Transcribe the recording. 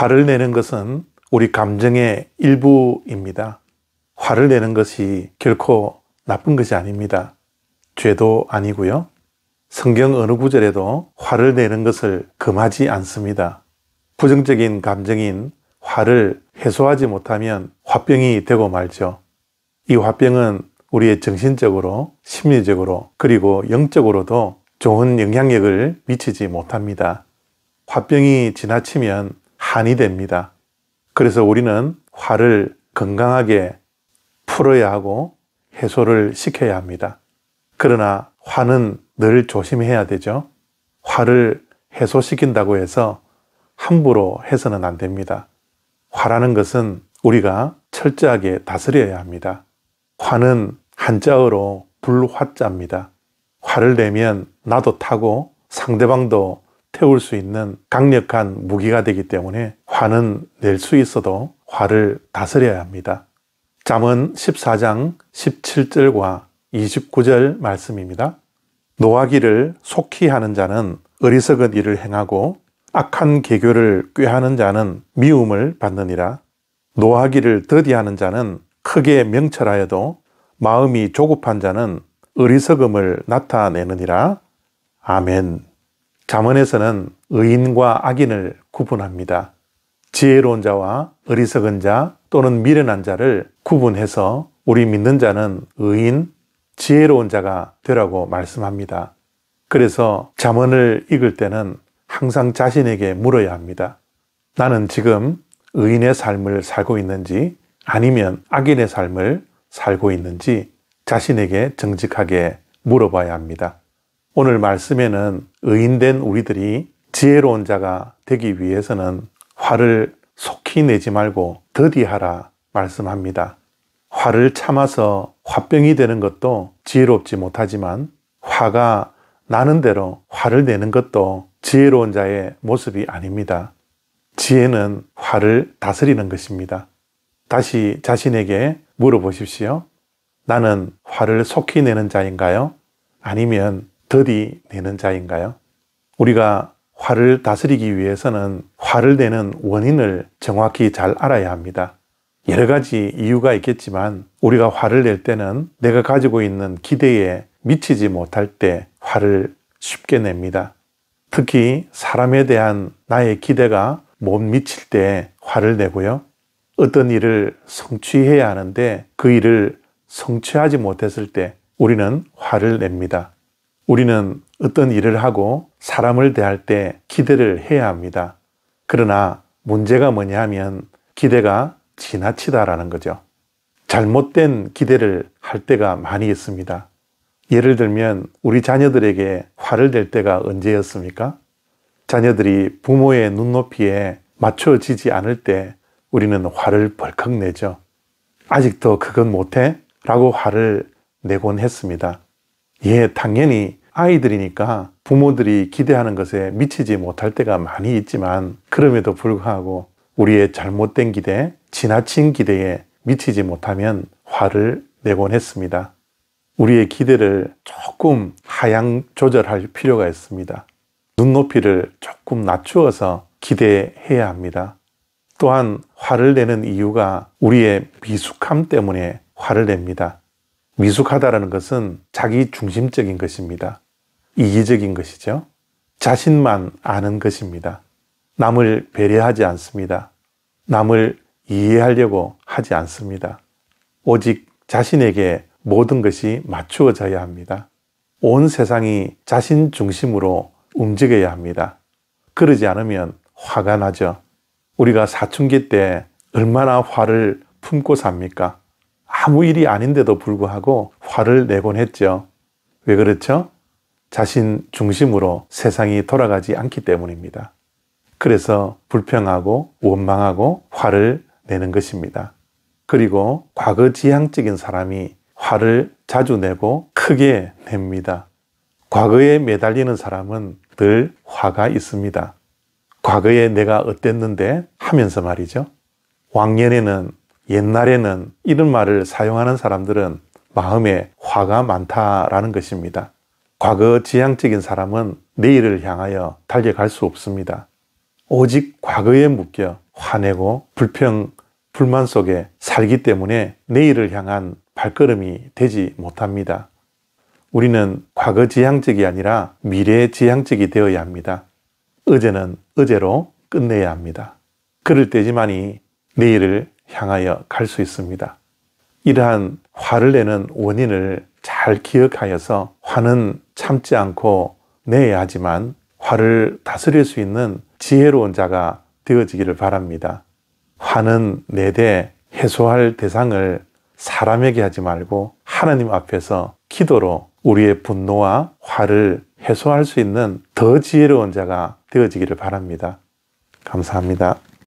화를 내는 것은 우리 감정의 일부입니다. 화를 내는 것이 결코 나쁜 것이 아닙니다. 죄도 아니고요. 성경 어느 구절에도 화를 내는 것을 금하지 않습니다. 부정적인 감정인 화를 해소하지 못하면 화병이 되고 말죠. 이 화병은 우리의 정신적으로, 심리적으로, 그리고 영적으로도 좋은 영향력을 미치지 못합니다. 화병이 지나치면 한이 됩니다. 그래서 우리는 화를 건강하게 풀어야 하고 해소를 시켜야 합니다. 그러나 화는 늘 조심해야 되죠. 화를 해소시킨다고 해서 함부로 해서는 안 됩니다. 화라는 것은 우리가 철저하게 다스려야 합니다. 화는 한자어로 불화자입니다. 화를 내면 나도 타고 상대방도 태울 수 있는 강력한 무기가 되기 때문에 화는 낼 수 있어도 화를 다스려야 합니다. 잠언 14장 17절과 29절 말씀입니다. 노하기를 속히 하는 자는 어리석은 일을 행하고 악한 계교를 꾀하는 자는 미움을 받느니라. 노하기를 더디하는 자는 크게 명철하여도 마음이 조급한 자는 어리석음을 나타내느니라. 아멘. 잠언에서는 의인과 악인을 구분합니다. 지혜로운 자와 어리석은 자 또는 미련한 자를 구분해서 우리 믿는 자는 의인, 지혜로운 자가 되라고 말씀합니다. 그래서 잠언을 읽을 때는 항상 자신에게 물어야 합니다. 나는 지금 의인의 삶을 살고 있는지 아니면 악인의 삶을 살고 있는지 자신에게 정직하게 물어봐야 합니다. 오늘 말씀에는 의인된 우리들이 지혜로운 자가 되기 위해서는 화를 속히 내지 말고 더디하라 말씀합니다. 화를 참아서 화병이 되는 것도 지혜롭지 못하지만 화가 나는 대로 화를 내는 것도 지혜로운 자의 모습이 아닙니다. 지혜는 화를 다스리는 것입니다. 다시 자신에게 물어보십시오. 나는 화를 속히 내는 자인가요? 아니면 더디 내는 자인가요? 우리가 화를 다스리기 위해서는 화를 내는 원인을 정확히 잘 알아야 합니다. 여러 가지 이유가 있겠지만 우리가 화를 낼 때는 내가 가지고 있는 기대에 미치지 못할 때 화를 쉽게 냅니다. 특히 사람에 대한 나의 기대가 못 미칠 때 화를 내고요. 어떤 일을 성취해야 하는데 그 일을 성취하지 못했을 때 우리는 화를 냅니다. 우리는 어떤 일을 하고 사람을 대할 때 기대를 해야 합니다. 그러나 문제가 뭐냐 하면 기대가 지나치다라는 거죠. 잘못된 기대를 할 때가 많이 있습니다. 예를 들면 우리 자녀들에게 화를 낼 때가 언제였습니까? 자녀들이 부모의 눈높이에 맞춰지지 않을 때 우리는 화를 벌컥 내죠. 아직도 그건 못해? 라고 화를 내곤 했습니다. 예, 당연히 아이들이니까 부모들이 기대하는 것에 미치지 못할 때가 많이 있지만 그럼에도 불구하고 우리의 잘못된 기대, 지나친 기대에 미치지 못하면 화를 내곤 했습니다. 우리의 기대를 조금 하향 조절할 필요가 있습니다. 눈높이를 조금 낮추어서 기대해야 합니다. 또한 화를 내는 이유가 우리의 미숙함 때문에 화를 냅니다. 미숙하다는 것은 자기 중심적인 것입니다. 이기적인 것이죠. 자신만 아는 것입니다. 남을 배려하지 않습니다. 남을 이해하려고 하지 않습니다. 오직 자신에게 모든 것이 맞추어져야 합니다. 온 세상이 자신 중심으로 움직여야 합니다. 그러지 않으면 화가 나죠. 우리가 사춘기 때 얼마나 화를 품고 삽니까? 아무 일이 아닌데도 불구하고 화를 내곤 했죠. 왜 그렇죠? 자신 중심으로 세상이 돌아가지 않기 때문입니다. 그래서 불평하고 원망하고 화를 내는 것입니다. 그리고 과거지향적인 사람이 화를 자주 내고 크게 냅니다. 과거에 매달리는 사람은 늘 화가 있습니다. 과거에 내가 어땠는데 하면서 말이죠. 왕년에는, 옛날에는 이런 말을 사용하는 사람들은 마음에 화가 많다라는 것입니다. 과거 지향적인 사람은 내일을 향하여 달려갈 수 없습니다. 오직 과거에 묶여 화내고 불평, 불만 속에 살기 때문에 내일을 향한 발걸음이 되지 못합니다. 우리는 과거 지향적이 아니라 미래 지향적이 되어야 합니다. 어제는 어제로 끝내야 합니다. 그럴 때지만이 내일을 향하여 갈 수 있습니다. 이러한 화를 내는 원인을 잘 기억하여서 화는 참지 않고 내야 하지만 화를 다스릴 수 있는 지혜로운 자가 되어지기를 바랍니다. 화는 내되 해소할 대상을 사람에게 하지 말고 하나님 앞에서 기도로 우리의 분노와 화를 해소할 수 있는 더 지혜로운 자가 되어지기를 바랍니다. 감사합니다.